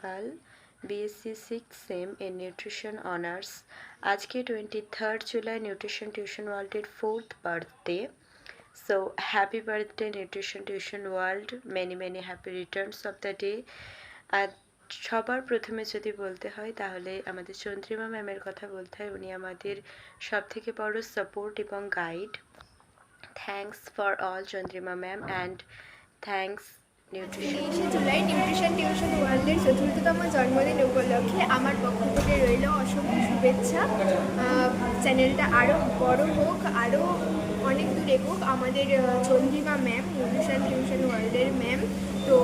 Pal, BSc 6 sem in nutrition honours. আজকে 23 July nutrition tuition ওয়ার্ল্ডের 4th birthday. So happy birthday nutrition tuition world, many many happy returns of the day. আর সবার প্রথমে যদি বলতে হয় তাহলে আমাদের চন্দ্রিমা ম্যামের কথা বলতে হয়। উনি আমাদের সবথেকে বড় সাপোর্ট এবং guide. Thanks for all Chandrima ma'am and thanks nutrition. 23 July nutrition tuition ওয়ার্ল্ডের ৪র্থতম জন্মদিন উপলক্ষে আমার পক্ষ থেকে রইল অসংখ্য শুভেচ্ছা। চ্যানেলটা আরও বড় হোক, আরও অনেক দূর এগোক। আমাদের চন্দ্রিমা ম্যাম, নিউট্রিশন টিউশন ওয়ার্ল্ডের ম্যাম, তো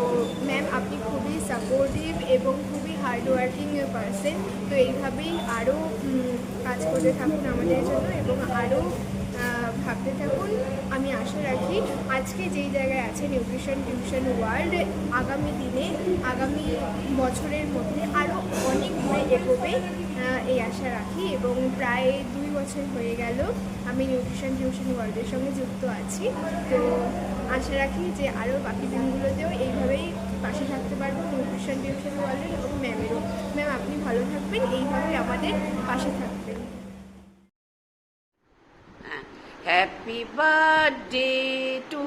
ম্যাম আপনি খুবই সাপোর্টিভ এবং খুবই হার্ডওয়ার্কিং পারসন। তো এইভাবেই আরও কাজ করতে থাকুন আমাদের জন্য এবং আরও ভাবতে থাকুন। আমি আশা রাখি আজকে যেই জায়গায় আছে নিউট্রিশন টিউশন ওয়ার্ল্ড, আগামী দিনে, আগামী বছরের মধ্যে আরও অনেক দূরে এগোবে, এই আশা রাখি। এবং প্রায় 2 বছর হয়ে গেল আমি নিউট্রিশন টিউশন ওয়ার্ল্ডের সঙ্গে যুক্ত আছি। তো আশা রাখি যে আরও বাকি দিনগুলোতেও এইভাবেই পাশে থাকতে পারবো নিউট্রিশন টিউশন ওয়ার্ল্ডের এবং ম্যামেরও। ম্যাম আপনি ভালো থাকবেন, এইভাবে আমাদের পাশে থাকবেন। Happy birthday to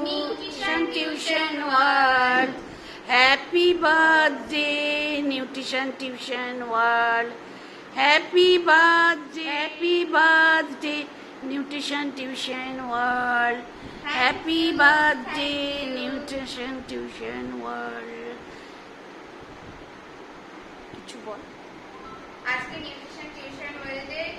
Nutrition World. Happy birthday Nutrition Tuition World. Happy birthday Nutrition Tuition World. Happy birthday Nutrition Tuition World. কিছু বল। আজকে নিউট্রিশন টিউশন ওয়ার্ল্ডের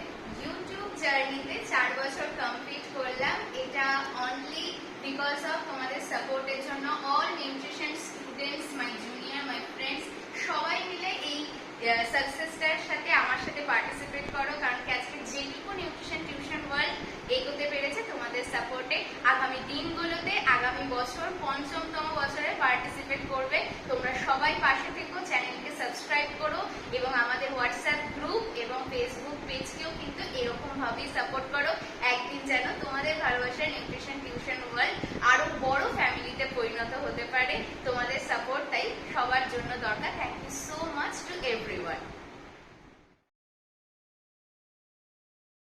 ইউটিউব জার্নিতে 4 বছর কমপ্লিট করলাম। এটা অনলি বিকজ অফ তোমাদের সাপোর্টের জন্য। All nutrition students, my junior, my friends, সবাই মিলে এই সাকসেসটার সাথে আমার সাথে পার্টিসিপেট করো। কারণ কি আজকে যেটুকু নিউট্রিশন টিউশন ওয়ার্ল্ড এগোতে পেরেছে তোমাদের সাপোর্টে, আগামী দিনগুলোতে, আগামী বছর 5ম বছরে পার্টিসিপেট করবে। তোমরা সবাই পাশে থেকো, চ্যানেলকে সাবস্ক্রাইব করো এবং আমাদের হোয়াটসঅ্যাপ গ্রুপ এবং ফেসবুক পেজকেও কিন্তু এরকম ভাবেই সাপোর্ট করো। একদিন যেন তোমাদের ভালোবাসার নিউট্রিশন টিউশন ওয়ার্ল্ড আরো বড় ফ্যামিলিতে পরিণত হতে পারে। তোমাদের সাপোর্ট তাই সবার জন্য দরকার। Thank you so much to every